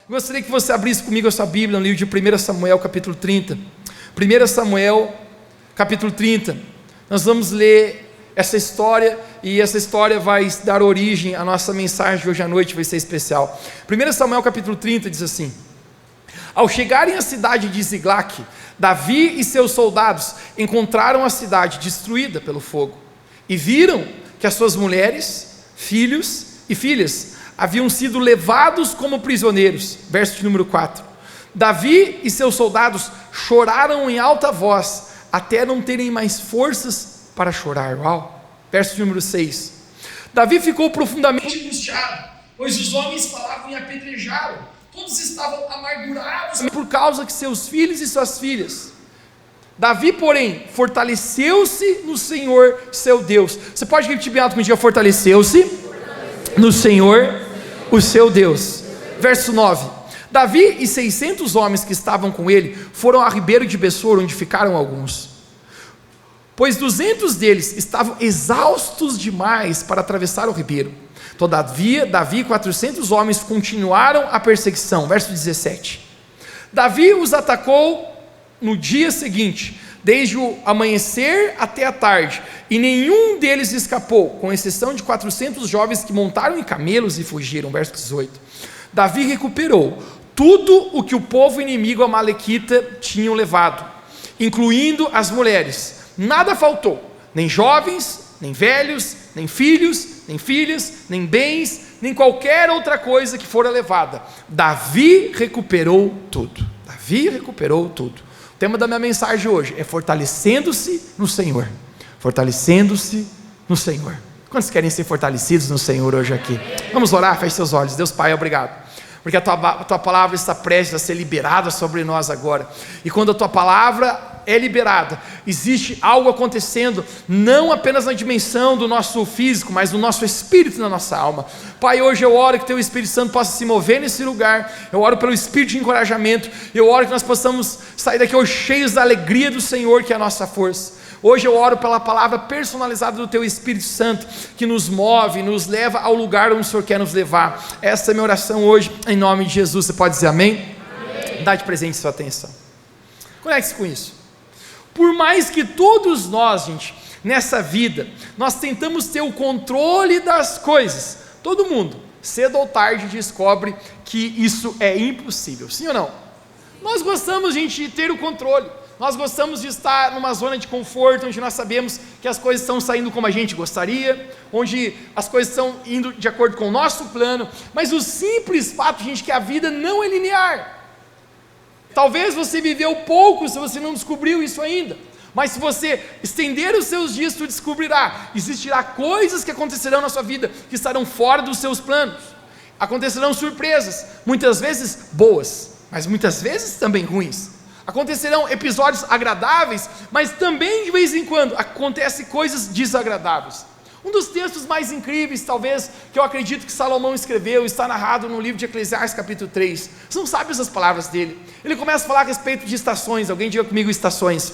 Gostaria que você abrisse comigo a sua Bíblia no livro de 1 Samuel capítulo 30. 1 Samuel capítulo 30. Nós vamos ler essa história, e essa história vai dar origem à nossa mensagem de hoje à noite, vai ser especial. 1 Samuel capítulo 30 diz assim: Ao chegarem à cidade de Ziglac, Davi e seus soldados encontraram a cidade destruída pelo fogo, e viram que as suas mulheres, filhos e filhas haviam sido levados como prisioneiros. Verso de número 4. Davi e seus soldados choraram em alta voz, até não terem mais forças para chorar. Uau. Verso de número 6. Davi ficou profundamente angustiado, pois os homens falavam e apedrejaram. Todos estavam amargurados por causa que seus filhos e suas filhas. Davi, porém, fortaleceu-se no Senhor seu Deus. Você pode repetir bem alto comigo? Fortaleceu-se no Senhor o seu Deus. Verso 9. Davi e 600 homens que estavam com ele foram a ribeiro de Bessor, onde ficaram alguns, pois 200 deles estavam exaustos demais para atravessar o ribeiro. Todavia, Davi e 400 homens continuaram a perseguição. Verso 17. Davi os atacou no dia seguinte, desde o amanhecer até a tarde, e nenhum deles escapou, com exceção de 400 jovens que montaram em camelos e fugiram. Verso 18. Davi recuperou tudo o que o povo inimigo amalequita tinham levado, incluindo as mulheres. Nada faltou, nem jovens, nem velhos, nem filhos, nem filhas, nem bens, nem qualquer outra coisa que fora levada. Davi recuperou tudo. Davi recuperou tudo. O tema da minha mensagem hoje é fortalecendo-se no Senhor. Fortalecendo-se no Senhor. Quantos querem ser fortalecidos no Senhor hoje aqui? Vamos orar, feche seus olhos. Deus Pai, obrigado, porque a tua palavra está prestes a ser liberada sobre nós agora. E quando a tua palavra é liberada, existe algo acontecendo, não apenas na dimensão do nosso físico, mas do nosso espírito e da nossa alma. Pai, hoje eu oro que teu Espírito Santo possa se mover nesse lugar. Eu oro pelo espírito de encorajamento. Eu oro que nós possamos sair daqui hoje cheios da alegria do Senhor, que é a nossa força. Hoje eu oro pela palavra personalizada do teu Espírito Santo, que nos move, nos leva ao lugar onde o Senhor quer nos levar. Essa é a minha oração hoje, em nome de Jesus. Você pode dizer amém? Amém. Dá de presente sua atenção. Conecte-se com isso. Por mais que todos nós, gente, nessa vida, nós tentamos ter o controle das coisas, todo mundo, cedo ou tarde, descobre que isso é impossível. Sim ou não? Nós gostamos, gente, de ter o controle. Nós gostamos de estar numa zona de conforto, onde nós sabemos que as coisas estão saindo como a gente gostaria, onde as coisas estão indo de acordo com o nosso plano, mas o simples fato, gente, que a vida não é linear. Talvez você viveu pouco se você não descobriu isso ainda, mas se você estender os seus dias, tu descobrirá, existirá coisas que acontecerão na sua vida, que estarão fora dos seus planos, acontecerão surpresas, muitas vezes boas, mas muitas vezes também ruins. Acontecerão episódios agradáveis, mas também de vez em quando acontecem coisas desagradáveis. Um dos textos mais incríveis, talvez, que eu acredito que Salomão escreveu, está narrado no livro de Eclesiastes capítulo 3. São sábias as palavras dele. Ele começa a falar a respeito de estações. Alguém diga comigo estações.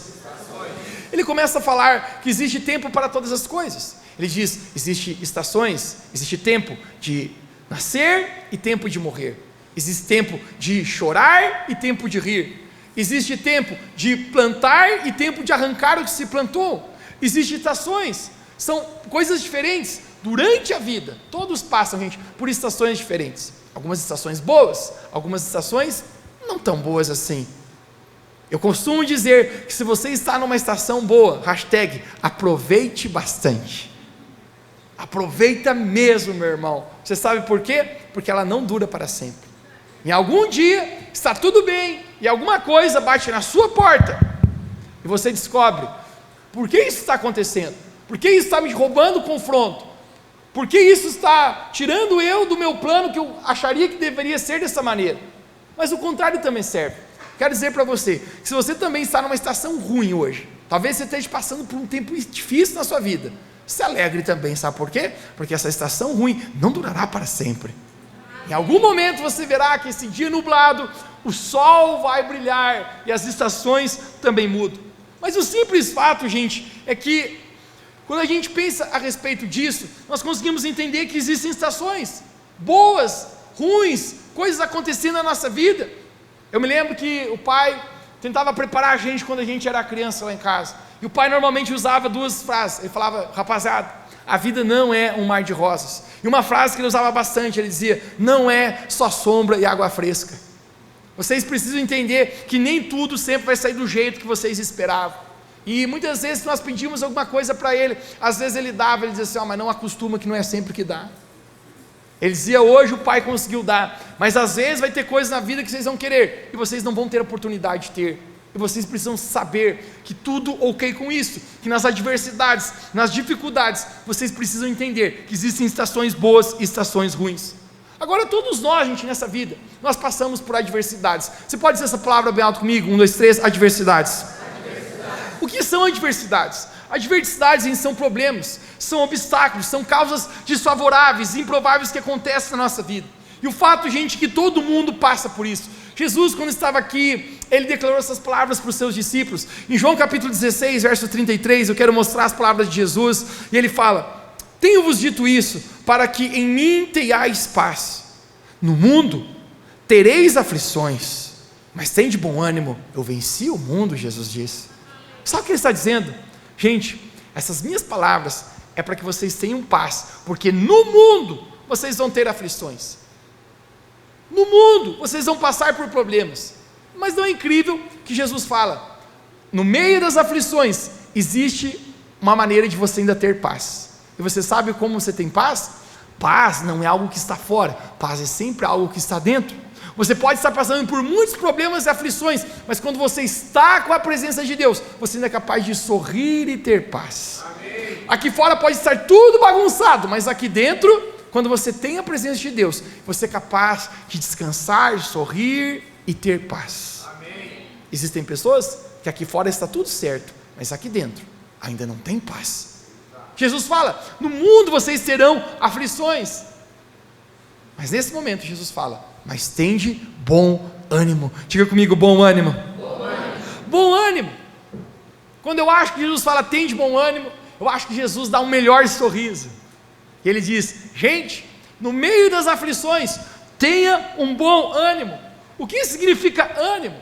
Ele começa a falar que existe tempo para todas as coisas. Ele diz, existe estações, existe tempo de nascer e tempo de morrer. Existe tempo de chorar e tempo de rir. Existe tempo de plantar e tempo de arrancar o que se plantou. Existem estações, são coisas diferentes durante a vida. Todos passam, gente, por estações diferentes. Algumas estações boas, algumas estações não tão boas assim. Eu costumo dizer que se você está numa estação boa, hashtag, aproveite bastante. Aproveita mesmo, meu irmão. Você sabe por quê? Porque ela não dura para sempre. Em algum dia, está tudo bem, e alguma coisa bate na sua porta, e você descobre, por que isso está acontecendo? Por que isso está me roubando o confronto? Por que isso está tirando eu do meu plano, que eu acharia que deveria ser dessa maneira? Mas o contrário também serve. Quero dizer para você, que se você também está numa estação ruim hoje, talvez você esteja passando por um tempo difícil na sua vida, se alegre também, sabe por quê? Porque essa estação ruim não durará para sempre. Em algum momento você verá que esse dia nublado, o sol vai brilhar e as estações também mudam. Mas o simples fato, gente, é que quando a gente pensa a respeito disso, nós conseguimos entender que existem estações boas ruins, coisas acontecendo na nossa vida. Eu me lembro que o pai tentava preparar a gente quando a gente era criança lá em casa, e o pai normalmente usava duas frases. Ele falava: rapaziada, a vida não é um mar de rosas. E uma frase que ele usava bastante, ele dizia: não é só sombra e água fresca. Vocês precisam entender que nem tudo sempre vai sair do jeito que vocês esperavam. E muitas vezes nós pedimos alguma coisa para ele, às vezes ele dava, ele dizia assim: mas não acostuma que não é sempre que dá. Ele dizia: hoje o pai conseguiu dar, mas às vezes vai ter coisas na vida que vocês vão querer, e vocês não vão ter a oportunidade de ter, e vocês precisam saber que tudo ok com isso, que nas adversidades, nas dificuldades, vocês precisam entender que existem estações boas e estações ruins. Agora todos nós, gente, nessa vida, nós passamos por adversidades. Você pode dizer essa palavra bem alto comigo? 1, 2, 3, adversidades. O que são adversidades? Adversidades, gente, são problemas, são obstáculos, são causas desfavoráveis, improváveis que acontecem na nossa vida. E o fato, gente, que todo mundo passa por isso. Jesus, quando estava aqui, ele declarou essas palavras para os seus discípulos. Em João capítulo 16, verso 33, eu quero mostrar as palavras de Jesus, e ele fala: tenho-vos dito isso, para que em mim tenhais paz. No mundo tereis aflições, mas tende bom ânimo, eu venci o mundo, Jesus disse. Sabe o que ele está dizendo? Gente, essas minhas palavras é para que vocês tenham paz, porque no mundo vocês vão ter aflições, no mundo vocês vão passar por problemas, mas não é incrível que Jesus fala: no meio das aflições existe uma maneira de você ainda ter paz. E você sabe como você tem paz? Paz não é algo que está fora, paz é sempre algo que está dentro. Você pode estar passando por muitos problemas e aflições, mas quando você está com a presença de Deus, você ainda é capaz de sorrir e ter paz. Amém. Aqui fora pode estar tudo bagunçado, mas aqui dentro, quando você tem a presença de Deus, você é capaz de descansar, de sorrir e ter paz. Amém. Existem pessoas que aqui fora está tudo certo, mas aqui dentro ainda não tem paz. Jesus fala: no mundo vocês terão aflições, mas nesse momento Jesus fala: mas tende bom ânimo. Diga comigo: bom ânimo. Bom ânimo. Bom ânimo. Quando eu acho que Jesus fala tende bom ânimo, eu acho que Jesus dá um melhor sorriso. E ele diz: gente, no meio das aflições, tenha um bom ânimo. O que significa ânimo?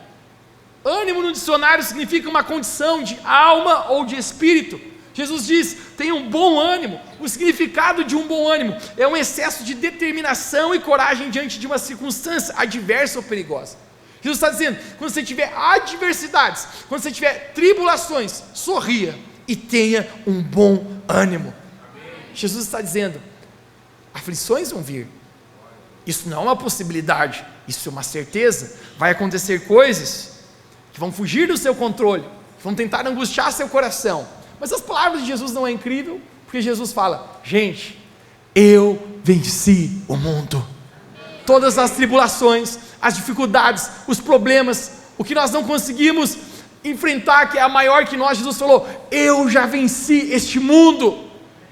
Ânimo no dicionário significa uma condição de alma ou de espírito. Jesus diz: tenha um bom ânimo. O significado de um bom ânimo é um excesso de determinação e coragem diante de uma circunstância adversa ou perigosa. Jesus está dizendo: quando você tiver adversidades, quando você tiver tribulações, sorria e tenha um bom ânimo. Amém. Jesus está dizendo: aflições vão vir, isso não é uma possibilidade, isso é uma certeza. Vai acontecer coisas que vão fugir do seu controle, que vão tentar angustiar seu coração. Mas as palavras de Jesus não é incrível? Porque Jesus fala: gente, eu venci o mundo. Todas as tribulações, as dificuldades, os problemas, o que nós não conseguimos enfrentar, que é a maior que nós, Jesus falou: eu já venci este mundo.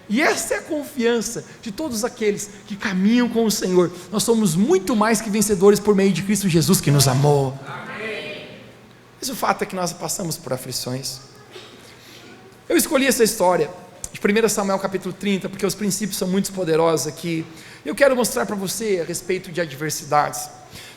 E essa é a confiança de todos aqueles que caminham com o Senhor. Nós somos muito mais que vencedores por meio de Cristo Jesus, que nos amou. Amém. Mas o fato é que nós passamos por aflições. Eu escolhi essa história de 1 Samuel capítulo 30, porque os princípios são muito poderosos aqui. Eu quero mostrar para você a respeito de adversidades.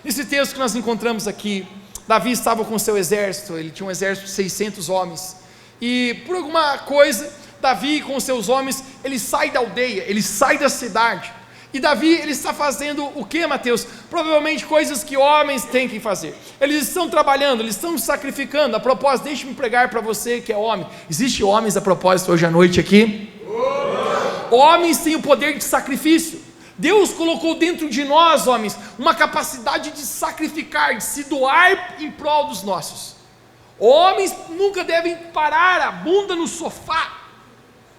Nesse texto que nós encontramos aqui, Davi estava com o seu exército, ele tinha um exército de 600 homens, e por alguma coisa, Davi com os seus homens, ele sai da aldeia, ele sai da cidade. E Davi, ele está fazendo o que, Mateus? Provavelmente coisas que homens têm que fazer. Eles estão trabalhando, eles estão sacrificando. A propósito, deixe-me pregar para você que é homem. Existem homens a propósito hoje à noite aqui? Homens têm o poder de sacrifício. Deus colocou dentro de nós, homens, uma capacidade de sacrificar, de se doar em prol dos nossos. Homens nunca devem parar a bunda no sofá.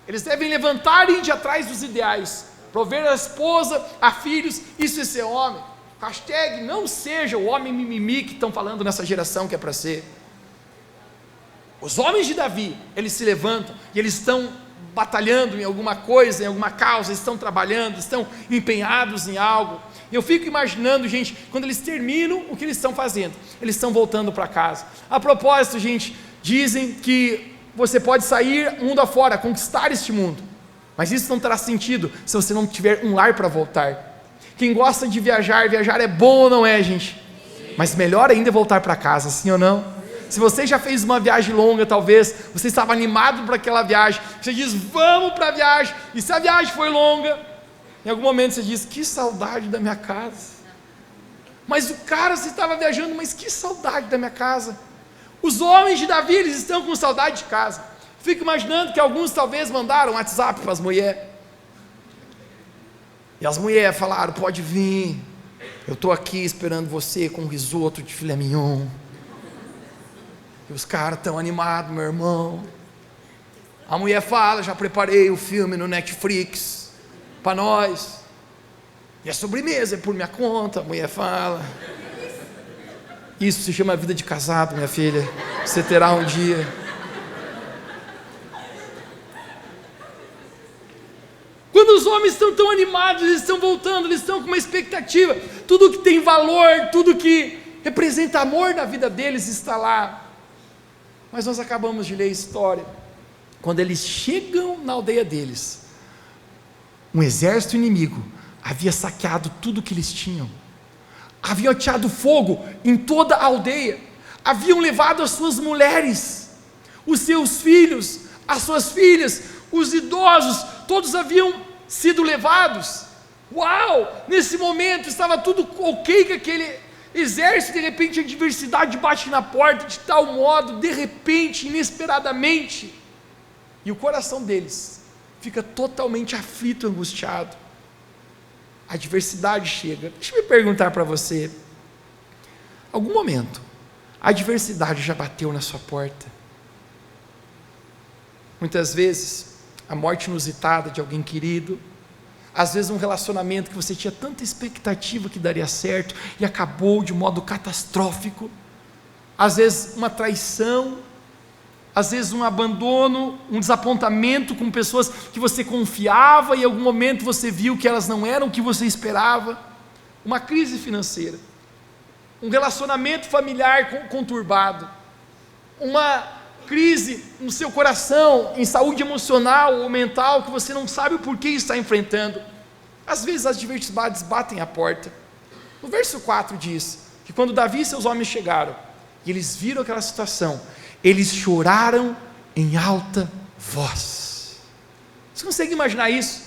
Eles devem levantar e ir de atrás dos ideais. Prover a esposa, a filhos, isso é ser homem. Hashtag não seja o homem mimimi que estão falando nessa geração que é para ser. Os homens de Davi, eles se levantam e eles estão batalhando em alguma coisa, em alguma causa, eles estão trabalhando, estão empenhados em algo. E eu fico imaginando, gente, quando eles terminam o que eles estão fazendo, eles estão voltando para casa. A propósito, gente, dizem que você pode sair mundo afora, conquistar este mundo, mas isso não terá sentido se você não tiver um lar para voltar. Quem gosta de viajar é bom ou não é, gente? Mas melhor ainda é voltar para casa, sim ou não? Se você já fez uma viagem longa, talvez, você estava animado para aquela viagem, você diz, vamos para a viagem, e se a viagem foi longa, em algum momento você diz, que saudade da minha casa. Mas o cara, você estava viajando, mas que saudade da minha casa. Os homens de Davi, eles estão com saudade de casa. Fico imaginando que alguns talvez mandaram um WhatsApp para as mulheres, e as mulheres falaram, pode vir, eu estou aqui esperando você com um risoto de filé mignon. E os caras estão animados, meu irmão. A mulher fala, já preparei o filme no Netflix para nós. E a sobremesa é por minha conta, a mulher fala. Isso se chama vida de casado, minha filha. Você terá um dia. Quando os homens estão tão animados, eles estão voltando, eles estão com uma expectativa. Tudo que tem valor, tudo que representa amor na vida deles está lá. Mas nós acabamos de ler a história. Quando eles chegam na aldeia deles, um exército inimigo havia saqueado tudo que eles tinham. Haviam ateado fogo em toda a aldeia. Haviam levado as suas mulheres, os seus filhos, as suas filhas, os idosos, todos haviam sido levados. Uau! Nesse momento estava tudo ok com aquele exército. De repente a adversidade bate na porta de tal modo, de repente, inesperadamente, e o coração deles fica totalmente aflito, angustiado. A adversidade chega. Deixa eu me perguntar para você, algum momento a adversidade já bateu na sua porta? Muitas vezes a morte inusitada de alguém querido, às vezes um relacionamento que você tinha tanta expectativa que daria certo e acabou de modo catastrófico, às vezes uma traição, às vezes um abandono, um desapontamento com pessoas que você confiava e em algum momento você viu que elas não eram o que você esperava, uma crise financeira, um relacionamento familiar conturbado, uma crise no seu coração, em saúde emocional ou mental, que você não sabe o porquê está enfrentando. Às vezes as adversidades batem à porta. No verso 4 diz, que quando Davi e seus homens chegaram, e eles viram aquela situação, eles choraram em alta voz. Você consegue imaginar isso?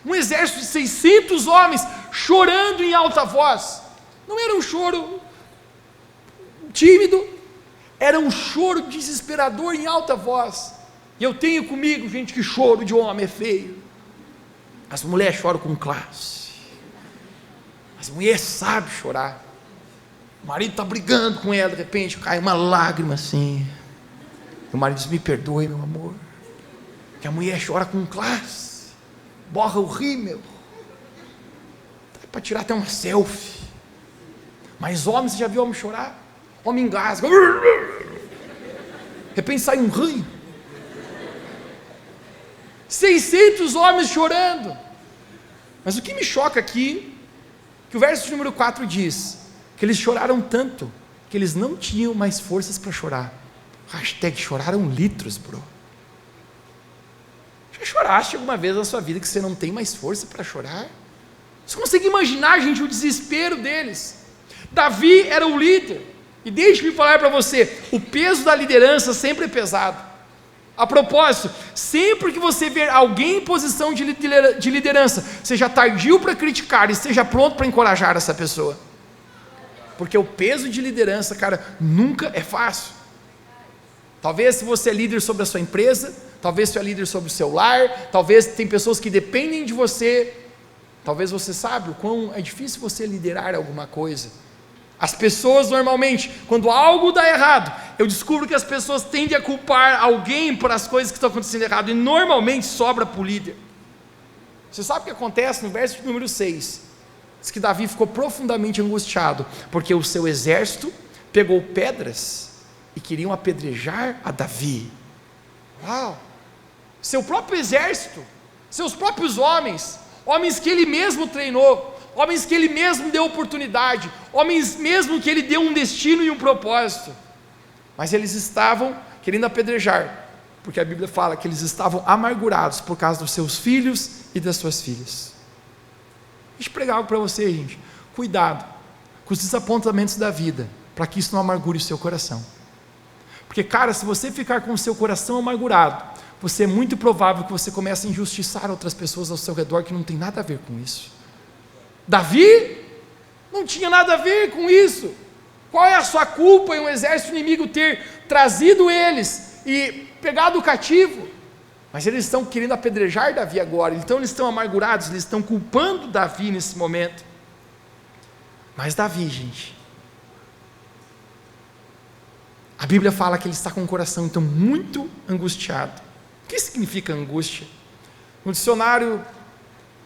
Um exército de 600 homens, chorando em alta voz. Não era um choro tímido, era um choro desesperador em alta voz. E eu tenho comigo, gente, que choro de homem é feio. As mulheres choram com classe. As mulheres sabem chorar. O marido está brigando com ela, de repente cai uma lágrima assim. O marido diz, me perdoe, meu amor. Que a mulher chora com classe. Borra o rímel. Dá para tirar até uma selfie. Mas homem, você já viu homem chorar? Homem engasga. De repente sai um rio. 600 homens chorando. Mas o que me choca aqui, que o verso número 4 diz, que eles choraram tanto, que eles não tinham mais forças para chorar. Hashtag choraram litros, bro. Já choraste alguma vez na sua vida que você não tem mais força para chorar? Você consegue imaginar, gente, o desespero deles? Davi era o líder. E deixe-me falar para você, o peso da liderança sempre é pesado. A propósito, sempre que você ver alguém em posição de liderança, seja tardio para criticar e esteja pronto para encorajar essa pessoa. Porque o peso de liderança, cara, nunca é fácil. Talvez se você é líder sobre a sua empresa, talvez você é líder sobre o seu lar, talvez tem pessoas que dependem de você, talvez você sabe o quão é difícil você liderar alguma coisa. As pessoas normalmente, quando algo dá errado, eu descubro que as pessoas tendem a culpar alguém por as coisas que estão acontecendo errado, e normalmente sobra para o líder. Você sabe o que acontece no verso número 6? Diz que Davi ficou profundamente angustiado, porque o seu exército pegou pedras e queriam apedrejar a Davi. Uau! Seu próprio exército, seus próprios homens que ele mesmo treinou, homens que ele mesmo deu oportunidade, homens mesmo que ele deu um destino e um propósito, mas eles estavam querendo apedrejar, porque a Bíblia fala que eles estavam amargurados por causa dos seus filhos e das suas filhas. Deixa eu pregar algo para você, gente. Cuidado com os desapontamentos da vida, para que isso não amargure o seu coração. Porque, cara, se você ficar com o seu coração amargurado, é muito provável que você comece a injustiçar outras pessoas ao seu redor que não tem nada a ver com isso. Davi não tinha nada a ver com isso. Qual é a sua culpa em um exército inimigo ter trazido eles e pegado o cativo? Mas eles estão querendo apedrejar Davi agora, então eles estão amargurados, eles estão culpando Davi nesse momento. Mas Davi, gente, a Bíblia fala que ele está com o coração então muito angustiado. O que significa angústia? No dicionário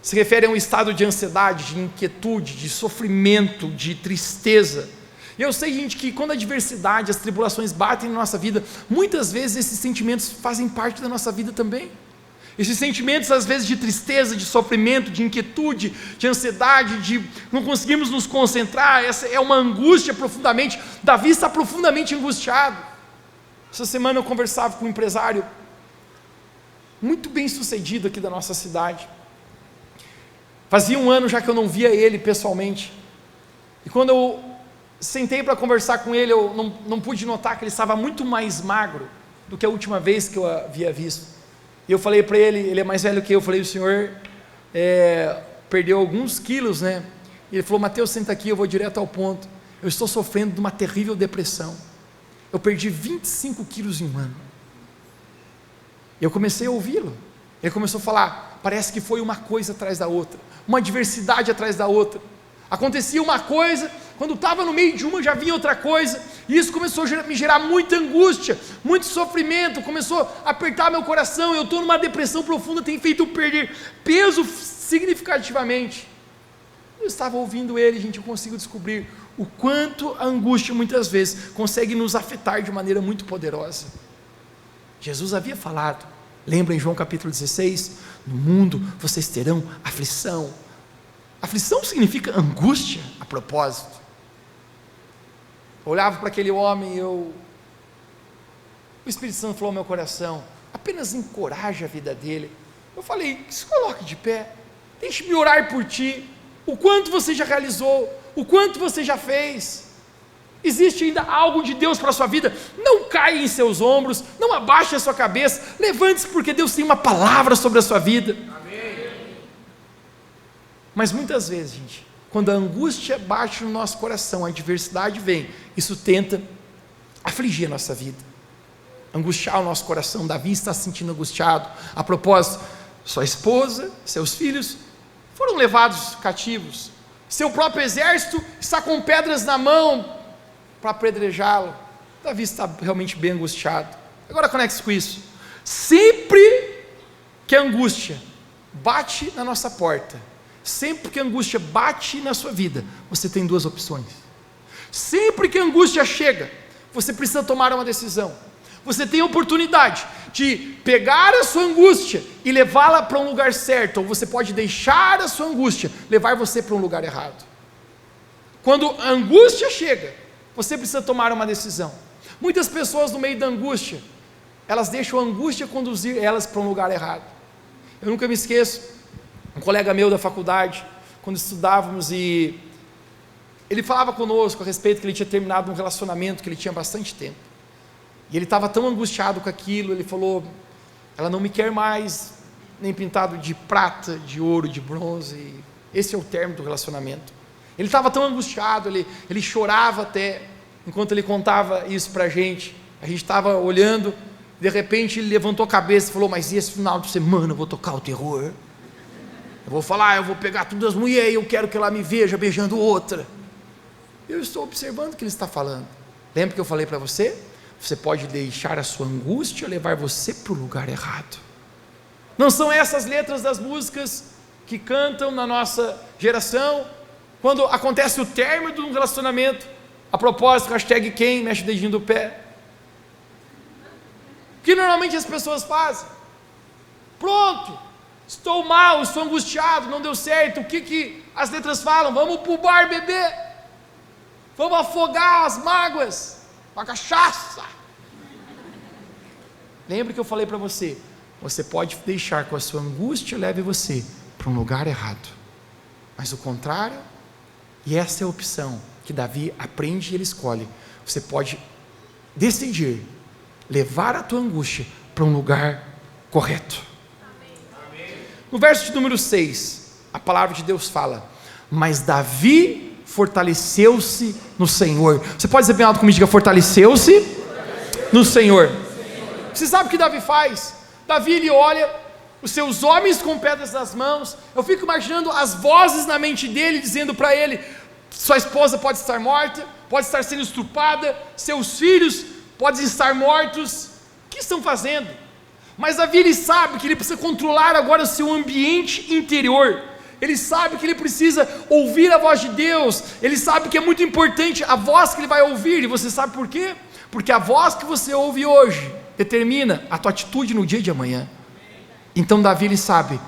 se refere a um estado de ansiedade, de inquietude, de sofrimento, de tristeza. E eu sei, gente, que quando a adversidade, as tribulações batem na nossa vida, muitas vezes esses sentimentos fazem parte da nossa vida também. Esses sentimentos, às vezes, de tristeza, de sofrimento, de inquietude, de ansiedade, de não conseguirmos nos concentrar, essa é uma angústia profundamente. Davi está profundamente angustiado. Essa semana eu conversava com um empresário muito bem sucedido aqui da nossa cidade. Fazia um ano já que eu não via ele pessoalmente. E quando eu sentei para conversar com ele, eu não pude notar que ele estava muito mais magro do que a última vez que eu havia visto. E eu falei para ele, ele é mais velho que eu falei, o senhor perdeu alguns quilos, né? E ele falou, Mateus, senta aqui, eu vou direto ao ponto. Eu estou sofrendo de uma terrível depressão. Eu perdi 25 quilos em um ano. Eu comecei a ouvi-lo. Ele começou a falar, parece que foi uma coisa atrás da outra, uma adversidade atrás da outra. Acontecia uma coisa, quando estava no meio de uma já vinha outra coisa, e isso começou a me gerar muita angústia, muito sofrimento, começou a apertar meu coração. Eu estou numa depressão profunda, tem feito eu perder peso significativamente. Eu estava ouvindo ele, gente, eu consigo descobrir o quanto a angústia muitas vezes consegue nos afetar de maneira muito poderosa. Jesus havia falado, lembra em João capítulo 16, no mundo vocês terão aflição. Aflição significa angústia, a propósito. Eu olhava para aquele homem, o Espírito Santo falou ao meu coração, apenas encoraje a vida dele. Eu falei, se coloque de pé, deixe-me orar por ti, o quanto você já realizou, o quanto você já fez. Existe ainda algo de Deus para a sua vida, não caia em seus ombros, não abaixe a sua cabeça, levante-se, porque Deus tem uma palavra sobre a sua vida. Amém. Mas muitas vezes, gente, quando a angústia bate no nosso coração, a adversidade vem, isso tenta afligir a nossa vida, angustiar o nosso coração. Davi está se sentindo angustiado. A propósito, sua esposa, seus filhos foram levados cativos, seu próprio exército está com pedras na mão para apedrejá-lo. Davi está realmente bem angustiado. Agora conecte-se com isso. Sempre que a angústia bate na nossa porta, sempre que a angústia bate na sua vida, você tem duas opções. Sempre que a angústia chega, você precisa tomar uma decisão. Você tem a oportunidade de pegar a sua angústia e levá-la para um lugar certo, ou você pode deixar a sua angústia levar você para um lugar errado. Quando a angústia chega, você precisa tomar uma decisão. Muitas pessoas no meio da angústia, elas deixam a angústia conduzir elas para um lugar errado. Eu nunca me esqueço, um colega meu da faculdade, quando estudávamos, e ele falava conosco a respeito que ele tinha terminado um relacionamento que ele tinha bastante tempo, e ele estava tão angustiado com aquilo. Ele falou, ela não me quer mais, nem pintado de prata, de ouro, de bronze. Esse é o término do relacionamento. Ele estava tão angustiado, ele chorava até, enquanto ele contava isso para a gente estava olhando, de repente ele levantou a cabeça e falou, mas e esse final de semana eu vou tocar o terror? Eu vou falar, eu vou pegar todas as mulheres e eu quero que ela me veja beijando outra. Eu estou observando o que ele está falando. Lembra que eu falei para você? Você pode deixar a sua angústia levar você para o lugar errado. Não são essas letras das músicas que cantam na nossa geração, quando acontece o término de um relacionamento, a propósito, hashtag quem mexe o dedinho do pé, o que normalmente as pessoas fazem? Pronto, estou mal, estou angustiado, não deu certo. O que as letras falam? Vamos para o bar beber, vamos afogar as mágoas, uma cachaça. Lembra que eu falei para você, você pode deixar que a sua angústia leve você para um lugar errado. Mas o contrário, e essa é a opção que Davi aprende e ele escolhe. Você pode decidir levar a tua angústia para um lugar correto. No verso de número 6, a palavra de Deus fala: mas Davi fortaleceu-se no Senhor. Você pode dizer bem alto comigo, diga: fortaleceu-se no Senhor. Você sabe o que Davi faz? Davi, ele olha os seus homens com pedras nas mãos. Eu fico imaginando as vozes na mente dele, dizendo para ele: sua esposa pode estar morta, pode estar sendo estrupada, seus filhos podem estar mortos, o que estão fazendo? Mas Davi, ele sabe que ele precisa controlar agora o seu ambiente interior, ele sabe que ele precisa ouvir a voz de Deus, ele sabe que é muito importante a voz que ele vai ouvir. E você sabe por quê? Porque a voz que você ouve hoje determina a tua atitude no dia de amanhã. Então Davi, ele sabe: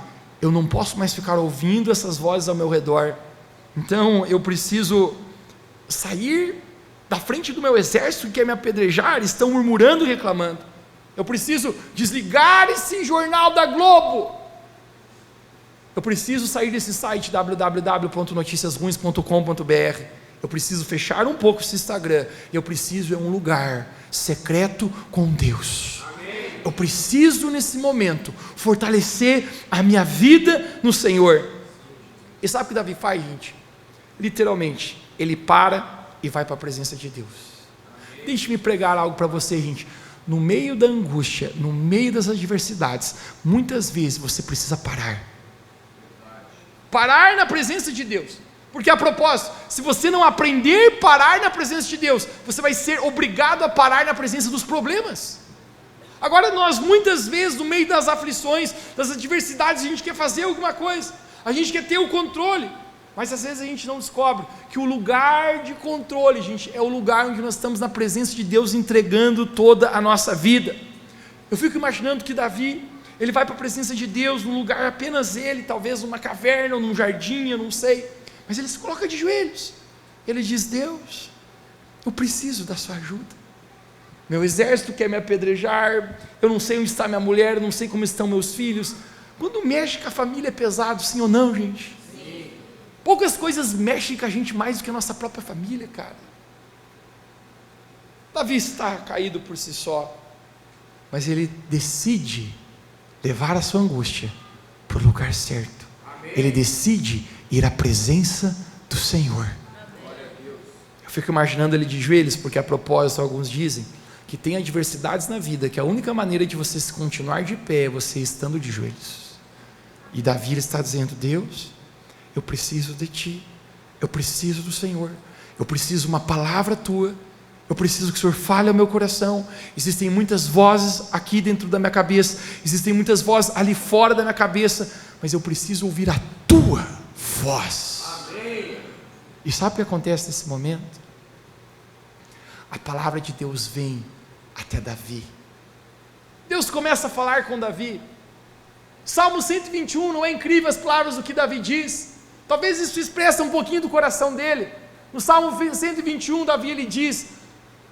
eu não posso mais ficar ouvindo essas vozes ao meu redor, então eu preciso sair da frente do meu exército que quer me apedrejar, estão murmurando e reclamando. Eu preciso desligar esse jornal da Globo, eu preciso sair desse site www.noticiasruins.com.br, eu preciso fechar um pouco esse Instagram, eu preciso ir a um lugar secreto com Deus. Eu preciso nesse momento fortalecer a minha vida no Senhor. E sabe o que Davi faz, gente? Literalmente, ele para e vai para a presença de Deus. Deixe-me pregar algo para você, gente. No meio da angústia, no meio das adversidades, muitas vezes você precisa parar na presença de Deus, porque a propósito, se você não aprender a parar na presença de Deus, você vai ser obrigado a parar na presença dos problemas. Agora nós muitas vezes, no meio das aflições, das adversidades, a gente quer fazer alguma coisa, a gente quer ter o controle, mas às vezes a gente não descobre que o lugar de controle, gente, é o lugar onde nós estamos na presença de Deus, entregando toda a nossa vida. Eu fico imaginando que Davi, ele vai para a presença de Deus, num lugar apenas ele, talvez numa caverna ou num jardim, eu não sei, mas ele se coloca de joelhos, ele diz: Deus, eu preciso da sua ajuda, meu exército quer me apedrejar, eu não sei onde está minha mulher, eu não sei como estão meus filhos. Quando mexe com a família é pesado, sim ou não, gente? Sim. Poucas coisas mexem com a gente mais do que a nossa própria família, cara. Davi está caído por si só, mas ele decide levar a sua angústia para o lugar certo. Amém. Ele decide ir à presença do Senhor. Eu fico imaginando ele de joelhos, porque a propósito alguns dizem que tem adversidades na vida, que a única maneira de você se continuar de pé é você estando de joelhos. E Davi, ele está dizendo: Deus, eu preciso de Ti, eu preciso do Senhor, eu preciso de uma palavra Tua, eu preciso que o Senhor fale ao meu coração. Existem muitas vozes aqui dentro da minha cabeça, existem muitas vozes ali fora da minha cabeça, mas eu preciso ouvir a Tua voz. Amém. E sabe o que acontece nesse momento? A palavra de Deus vem até Davi. Deus começa a falar com Davi. Salmo 121, não é incrível as palavras do que Davi diz? Talvez isso expressa um pouquinho do coração dele. No Salmo 121, Davi, ele diz: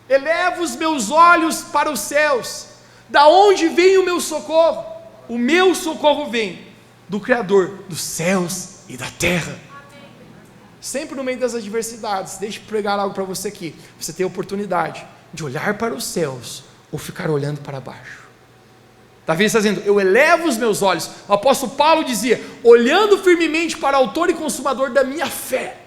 elevo os meus olhos para os céus, da onde vem o meu socorro? O meu socorro vem do Criador dos céus e da terra. Sempre no meio das adversidades, deixa eu pregar algo para você aqui, você tem a oportunidade de olhar para os céus, ou ficar olhando para baixo. Davi está dizendo: eu elevo os meus olhos. O apóstolo Paulo dizia: olhando firmemente para o autor e consumador da minha fé.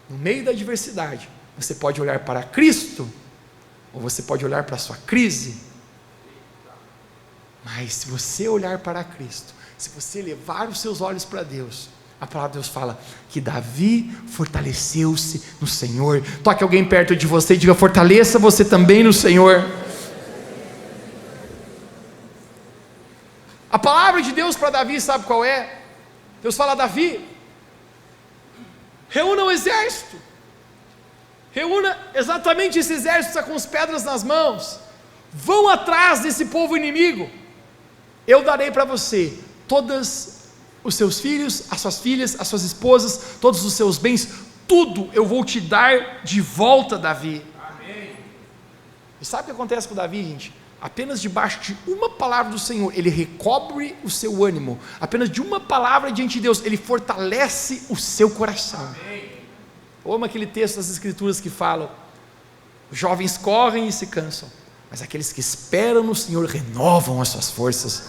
No meio da adversidade, você pode olhar para Cristo, ou você pode olhar para a sua crise. Mas se você olhar para Cristo, se você levar os seus olhos para Deus, a palavra de Deus fala que Davi fortaleceu-se no Senhor. Toque alguém perto de você e diga: fortaleça você também no Senhor. A palavra de Deus para Davi, sabe qual é? Deus fala: Davi, reúna o exército, reúna exatamente esse exército que está com as pedras nas mãos, vão atrás desse povo inimigo, eu darei para você todas os seus filhos, as suas filhas, as suas esposas, todos os seus bens, tudo eu vou te dar de volta, Davi. Amém. E sabe o que acontece com Davi, gente? apenas debaixo de uma palavra do Senhor, ele recobre o seu ânimo. Apenas de uma palavra diante de Deus, ele fortalece o seu coração. Eu amo aquele texto das Escrituras que falam: os jovens correm e se cansam, mas aqueles que esperam no Senhor renovam as suas forças.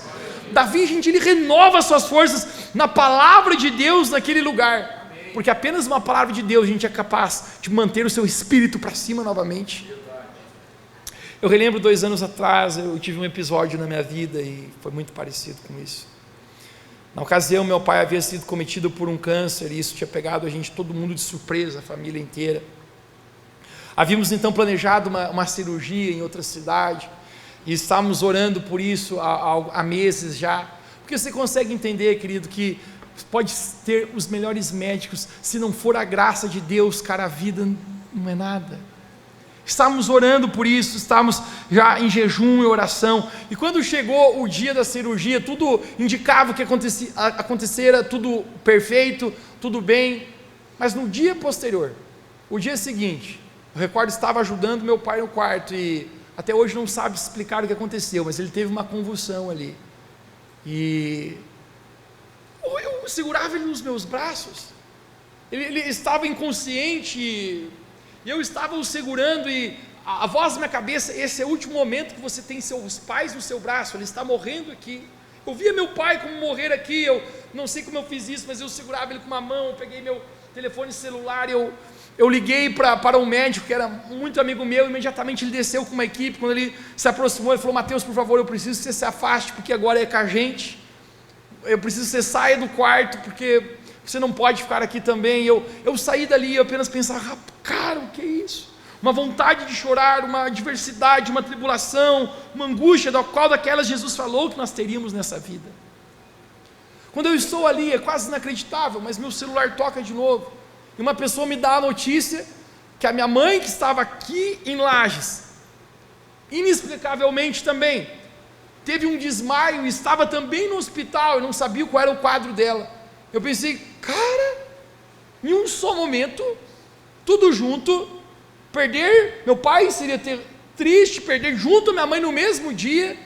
Davi, gente, ele renova as suas forças na palavra de Deus naquele lugar, porque apenas uma palavra de Deus, a gente é capaz de manter o seu espírito para cima novamente. Eu relembro 2 anos atrás, eu tive um episódio na minha vida e foi muito parecido com isso. Na ocasião, meu pai havia sido cometido por um câncer e isso tinha pegado a gente, todo mundo de surpresa, a família inteira. Havíamos então planejado uma cirurgia em outra cidade e estávamos orando por isso há meses já, porque você consegue entender, querido, que pode ter os melhores médicos, se não for a graça de Deus, cara, a vida não é nada. Estávamos orando por isso, estávamos já em jejum e oração, e quando chegou o dia da cirurgia, tudo indicava que acontecera tudo perfeito, tudo bem, mas no dia posterior, o dia seguinte, eu recordo, estava ajudando meu pai no quarto, e até hoje não sabe explicar o que aconteceu, mas ele teve uma convulsão ali, e eu segurava ele nos meus braços, ele estava inconsciente, e eu estava o segurando, e a voz na minha cabeça: esse é o último momento que você tem seus pais no seu braço, ele está morrendo aqui. Eu via meu pai como morrer aqui, eu não sei como eu fiz isso, mas eu segurava ele com uma mão, eu peguei meu telefone celular, eu liguei para um médico que era muito amigo meu, imediatamente ele desceu com uma equipe. Quando ele se aproximou, ele falou: Mateus, por favor, eu preciso que você se afaste, porque agora é com a gente, eu preciso que você saia do quarto, porque você não pode ficar aqui também. Eu saí dali e eu apenas pensava: cara, o que é isso? Uma vontade de chorar, uma adversidade, uma tribulação, uma angústia, da qual daquelas Jesus falou que nós teríamos nessa vida. Quando eu estou ali, é quase inacreditável, mas meu celular toca de novo, e uma pessoa me dá a notícia que a minha mãe, que estava aqui em Lages, inexplicavelmente também, teve um desmaio e estava também no hospital, eu não sabia qual era o quadro dela. Eu pensei: cara, em um só momento, tudo junto, perder meu pai seria triste, perder junto minha mãe no mesmo dia,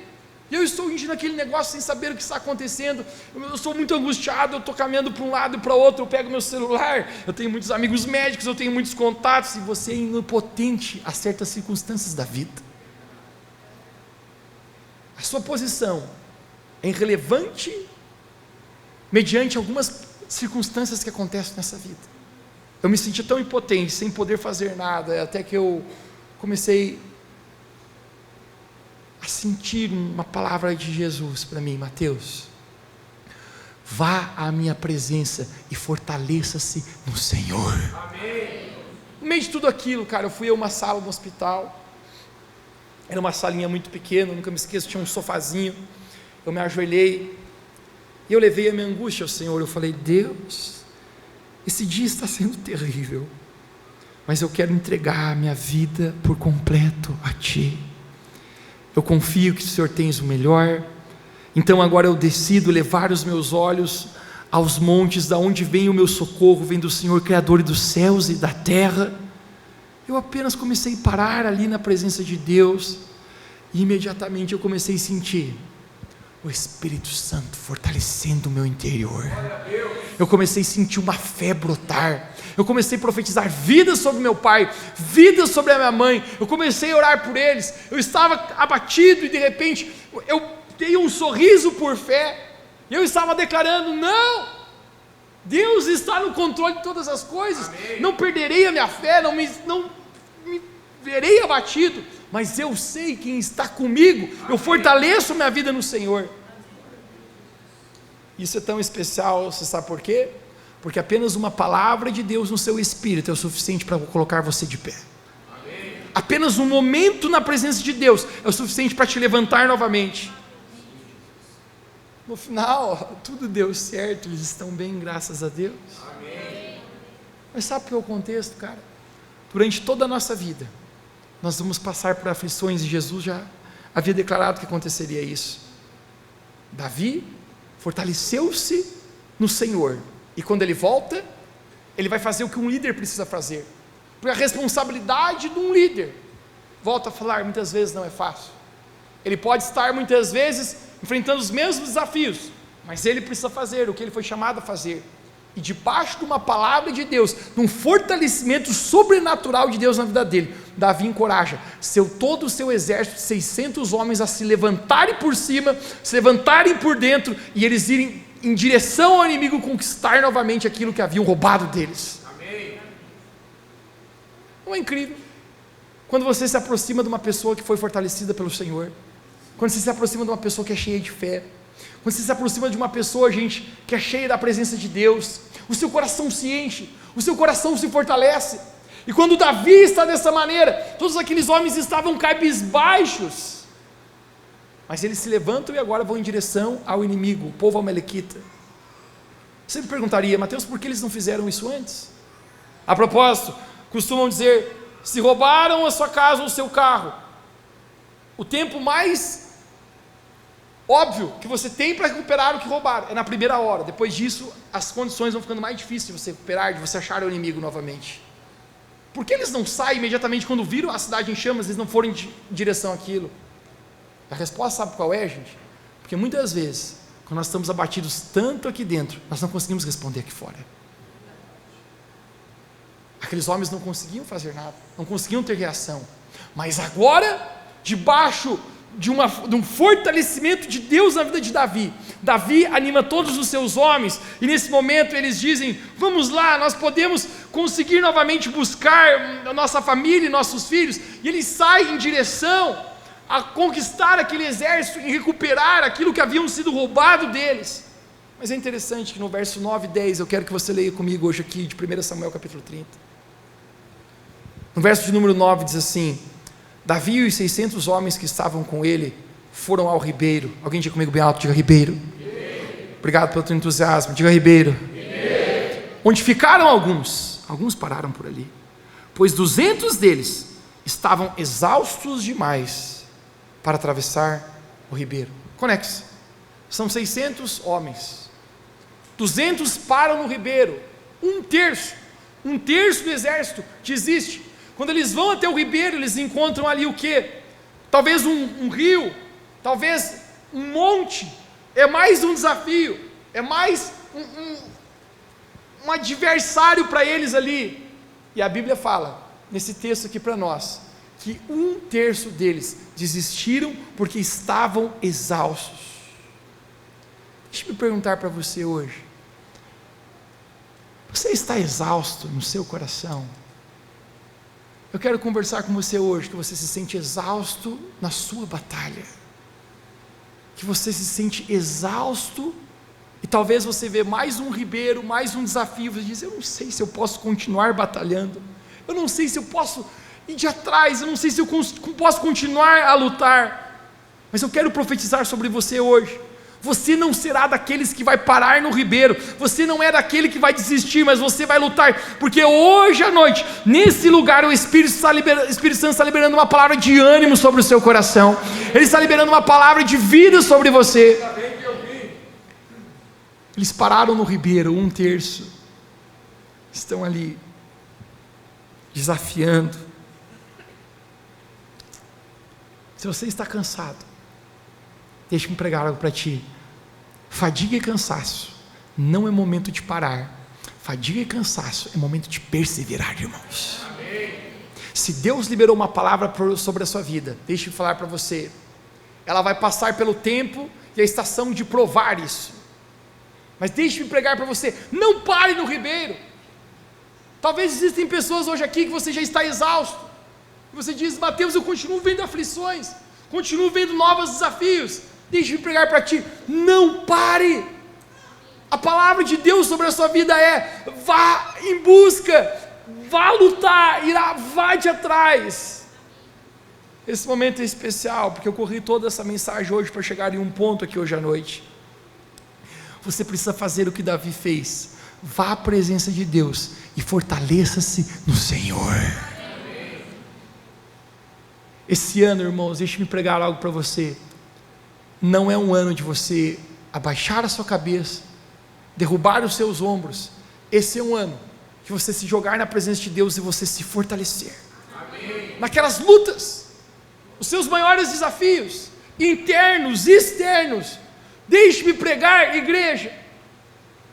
e eu estou indo naquele negócio sem saber o que está acontecendo. Eu sou muito angustiado, eu estou caminhando para um lado e para outro, eu pego meu celular, eu tenho muitos amigos médicos, eu tenho muitos contatos, e você é inopotente a certas circunstâncias da vida. A sua posição é irrelevante mediante algumas circunstâncias que acontecem nessa vida. Eu me senti tão impotente, sem poder fazer nada, até que eu comecei a sentir uma palavra de Jesus para mim: Mateus, vá à minha presença e fortaleça-se no Senhor. Amém. No meio de tudo aquilo, cara, eu fui a uma sala no hospital, era uma salinha muito pequena, nunca me esqueço, tinha um sofazinho, eu me ajoelhei, e eu levei a minha angústia ao Senhor. Eu falei: Deus, esse dia está sendo terrível, mas eu quero entregar a minha vida por completo a Ti. Eu confio que o Senhor tens o melhor, então agora eu decido levar os meus olhos aos montes, da onde vem o meu socorro, vem do Senhor, Criador dos céus e da terra. Eu apenas comecei a parar ali na presença de Deus, e imediatamente eu comecei a sentir o Espírito Santo fortalecendo o meu interior. Eu comecei a sentir uma fé brotar, eu comecei a profetizar vida sobre meu pai, vida sobre a minha mãe, eu comecei a orar por eles. Eu estava abatido e de repente eu dei um sorriso por fé, e eu estava declarando: não, Deus está no controle de todas as coisas. Amém. Não perderei a minha fé, não me verei abatido, mas eu sei quem está comigo. Amém. Eu fortaleço minha vida no Senhor. Isso é tão especial, você sabe por quê? Porque apenas uma palavra de Deus no seu espírito é o suficiente para colocar você de pé. Amém. Apenas um momento na presença de Deus é o suficiente para te levantar novamente. No final, tudo deu certo, eles estão bem, graças a Deus. Amém. Mas sabe qual é o contexto, cara? Durante toda a nossa vida, nós vamos passar por aflições, e Jesus já havia declarado que aconteceria isso. Davi fortaleceu-se no Senhor, e quando ele volta, ele vai fazer o que um líder precisa fazer, porque a responsabilidade de um líder, volto a falar, muitas vezes não é fácil. ele pode estar muitas vezes enfrentando os mesmos desafios, mas ele precisa fazer o que ele foi chamado a fazer, e debaixo de uma palavra de Deus, de um fortalecimento sobrenatural de Deus na vida dele, Davi encoraja todo o seu exército de 600 homens a se levantarem por cima, se levantarem por dentro, e eles irem em direção ao inimigo, conquistar novamente aquilo que haviam roubado deles. Amém. Não é incrível? Quando você se aproxima de uma pessoa que foi fortalecida pelo Senhor, quando você se aproxima de uma pessoa que é cheia de fé, quando você se aproxima de uma pessoa, gente, que é cheia da presença de Deus, o seu coração se enche, o seu coração se fortalece. E quando Davi está dessa maneira, todos aqueles homens estavam cabisbaixos, mas eles se levantam e agora vão em direção ao inimigo, o povo amalequita. Você me perguntaria: Mateus, por que eles não fizeram isso antes? A propósito, costumam dizer: se roubaram a sua casa ou o seu carro, o tempo mais óbvio que você tem para recuperar o que roubaram é na primeira hora. Depois disso, as condições vão ficando mais difíceis de você recuperar, de você achar o inimigo novamente. Por que eles não saem imediatamente quando viram a cidade em chamas? Eles não foram em direção àquilo? A resposta sabe qual é, gente? Porque muitas vezes, quando nós estamos abatidos tanto aqui dentro, nós não conseguimos responder aqui fora. Aqueles homens não conseguiam fazer nada, não conseguiam ter reação, mas agora, debaixo de um fortalecimento de Deus na vida de Davi, Davi anima todos os seus homens, e nesse momento eles dizem: vamos lá, nós podemos conseguir novamente buscar a nossa família e nossos filhos, e eles saem em direção a conquistar aquele exército e recuperar aquilo que haviam sido roubado deles. Mas é interessante que no verso 9 e 10, eu quero que você leia comigo hoje aqui, de 1 Samuel capítulo 30, no verso de número 9 diz assim: Davi e os 600 homens que estavam com ele foram ao ribeiro. Alguém diga comigo bem alto, diga ribeiro. Obrigado pelo teu entusiasmo, diga ribeiro. Onde ficaram alguns pararam por ali, pois 200 deles estavam exaustos demais para atravessar o ribeiro. Conexe, são 600 homens, 200 param no ribeiro, um terço do exército desiste. Quando eles vão até o ribeiro, eles encontram ali o que? Talvez um rio, talvez um monte. É mais um desafio, é mais um adversário para eles ali. E a Bíblia fala, nesse texto aqui para nós, que um terço deles desistiram porque estavam exaustos. Deixa eu me perguntar para você hoje: você está exausto no seu coração? Eu quero conversar com você hoje, que você se sente exausto na sua batalha, que você se sente exausto, e talvez você vê mais um ribeiro, mais um desafio, você diz: eu não sei se eu posso continuar batalhando, eu não sei se eu posso ir de atrás, eu não sei se eu posso continuar a lutar, mas eu quero profetizar sobre você hoje: você não será daqueles que vai parar no ribeiro, você não é daquele que vai desistir, mas você vai lutar, porque hoje à noite, nesse lugar, o Espírito Santo está liberando uma palavra de ânimo sobre o seu coração, Ele está liberando uma palavra de vida sobre você. Eles pararam no ribeiro, um terço, estão ali, desafiando. Se você está cansado, deixa-me pregar algo para ti. Fadiga e cansaço não é momento de parar. Fadiga e cansaço é momento de perseverar, irmãos. Amém. Se Deus liberou uma palavra sobre a sua vida, deixe-me falar para você, ela vai passar pelo tempo e a estação de provar isso. Mas deixe-me pregar para você: não pare no ribeiro. Talvez existem pessoas hoje aqui que você já está exausto. Você diz: Mateus, eu continuo vendo aflições, continuo vendo novos desafios. Deixe-me pregar para ti: não pare. A palavra de Deus sobre a sua vida é: vá em busca, vá lutar, vá de atrás. Esse momento é especial, porque eu corri toda essa mensagem hoje para chegar em um ponto aqui hoje à noite. Você precisa fazer o que Davi fez: vá à presença de Deus e fortaleça-se no Senhor. Esse ano, irmãos, deixe-me pregar algo para você. Não é um ano de você abaixar a sua cabeça, derrubar os seus ombros. Esse é um ano de você se jogar na presença de Deus e você se fortalecer. Amém. Naquelas lutas, os seus maiores desafios, internos, externos. Deixe-me pregar, igreja.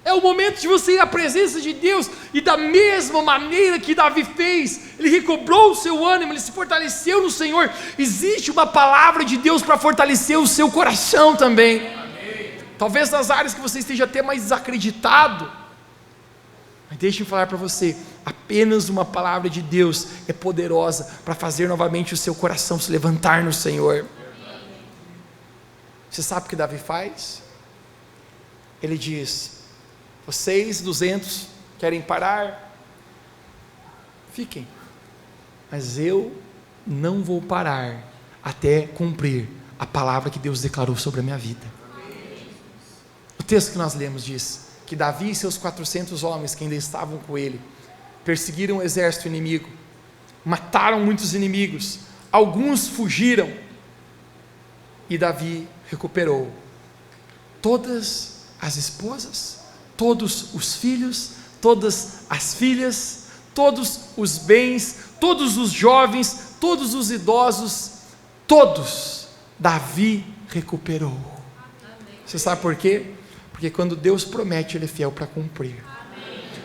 É o momento de você ir à presença de Deus, e da mesma maneira que Davi fez, ele recobrou o seu ânimo, ele se fortaleceu no Senhor. Existe uma palavra de Deus para fortalecer o seu coração também. Amém. Talvez nas áreas que você esteja até mais desacreditado, mas deixe-me falar para você, apenas uma palavra de Deus é poderosa para fazer novamente o seu coração se levantar no Senhor. Você sabe o que Davi faz? Ele diz: vocês 200 querem parar? Fiquem, mas eu não vou parar até cumprir a palavra que Deus declarou sobre a minha vida. O texto que nós lemos diz que Davi e seus 400 homens que ainda estavam com ele perseguiram o exército inimigo, mataram muitos inimigos, alguns fugiram, e Davi recuperou todas as esposas, todos os filhos, todas as filhas, todos os bens, todos os jovens, todos os idosos, todos Davi recuperou. Você sabe por quê? Porque quando Deus promete, Ele é fiel para cumprir.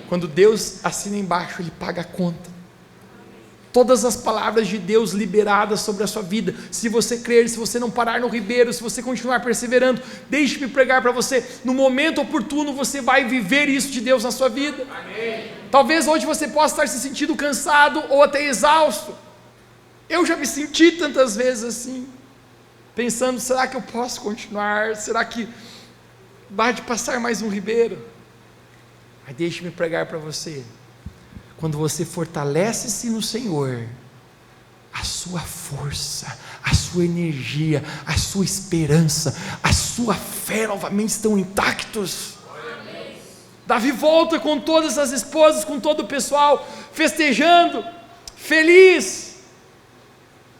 Quando Deus assina embaixo, Ele paga a conta. Todas as palavras de Deus liberadas sobre a sua vida, se você crer, se você não parar no ribeiro, se você continuar perseverando, deixe-me pregar para você, no momento oportuno você vai viver isso de Deus na sua vida. Amém. Talvez hoje você possa estar se sentindo cansado ou até exausto. Eu já me senti tantas vezes assim, pensando: será que eu posso continuar? Será que vai de passar mais um ribeiro? Mas deixe-me pregar para você, quando você fortalece-se no Senhor, a sua força, a sua energia, a sua esperança, a sua fé novamente estão intactos. Davi volta com todas as esposas, com todo o pessoal, festejando, feliz.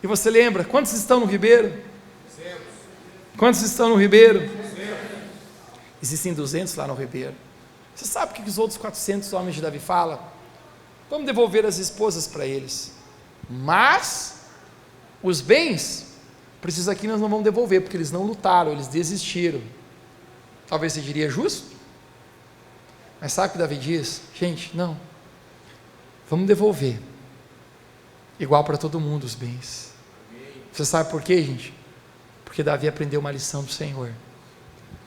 E você lembra, quantos estão no ribeiro? Quantos estão no ribeiro? Existem 200 lá no ribeiro. Você sabe o que os outros 400 homens de Davi falam? Vamos devolver as esposas para eles, mas os bens, precisa aqui nós não vamos devolver, porque eles não lutaram, eles desistiram. Talvez você diria justo, mas sabe o que Davi diz? Gente, não, vamos devolver, igual para todo mundo os bens. Você sabe por quê, gente? Porque Davi aprendeu uma lição do Senhor.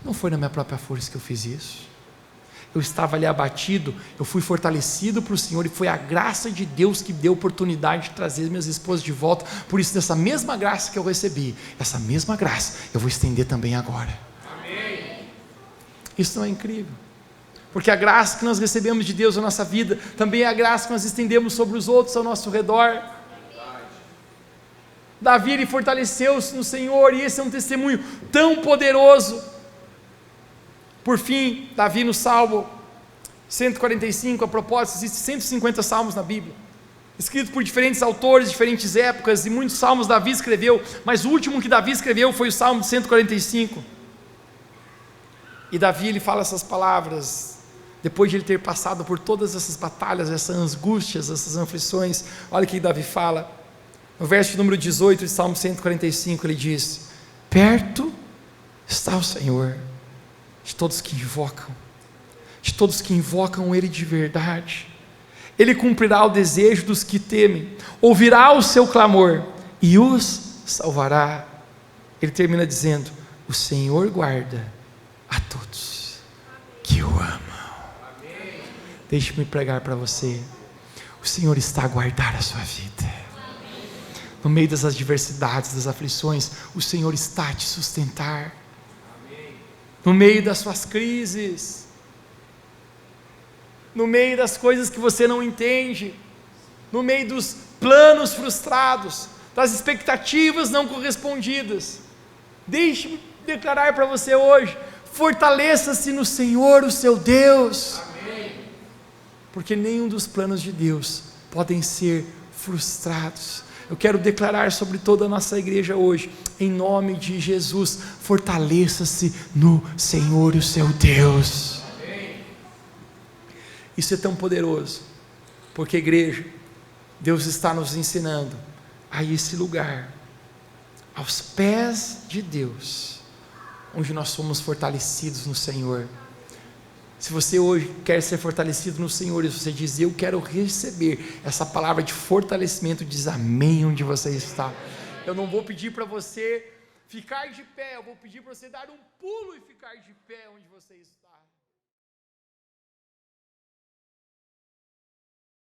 Não foi na minha própria força que eu fiz isso. Eu estava ali abatido, eu fui fortalecido para o Senhor, e foi a graça de Deus que deu oportunidade de trazer minhas esposas de volta. Por isso, dessa mesma graça que eu recebi, essa mesma graça eu vou estender também agora. Amém. Isso não é incrível? Porque a graça que nós recebemos de Deus na nossa vida, também é a graça que nós estendemos sobre os outros ao nosso redor. Davi, ele fortaleceu-se no Senhor, e esse é um testemunho tão poderoso. Por fim, Davi no Salmo 145, a propósito, existem 150 salmos na Bíblia, escritos por diferentes autores, diferentes épocas, e muitos salmos Davi escreveu, mas o último que Davi escreveu foi o Salmo 145, e Davi, ele fala essas palavras, depois de ele ter passado por todas essas batalhas, essas angústias, essas aflições. Olha o que Davi fala, no verso número 18 de Salmo 145, ele diz: perto está o Senhor de todos que invocam Ele de verdade. Ele cumprirá o desejo dos que temem, ouvirá o seu clamor e os salvará. Ele termina dizendo: o Senhor guarda a todos que o amam. Deixe-me pregar para você, o Senhor está a guardar a sua vida. No meio das adversidades, das aflições, o Senhor está a te sustentar. No meio das suas crises, no meio das coisas que você não entende, no meio dos planos frustrados, das expectativas não correspondidas, deixe-me declarar para você hoje: fortaleça-se no Senhor, o seu Deus. Amém. Porque nenhum dos planos de Deus podem ser frustrados. Eu quero declarar sobre toda a nossa igreja hoje, em nome de Jesus: fortaleça-se no Senhor, o seu Deus. Amém. Isso é tão poderoso, porque, igreja, Deus está nos ensinando a esse lugar, aos pés de Deus, onde nós somos fortalecidos no Senhor. Se você hoje quer ser fortalecido no Senhor, e você diz, eu quero receber essa palavra de fortalecimento, diz amém onde você está. Eu não vou pedir para você ficar de pé, eu vou pedir para você dar um pulo e ficar de pé onde você está.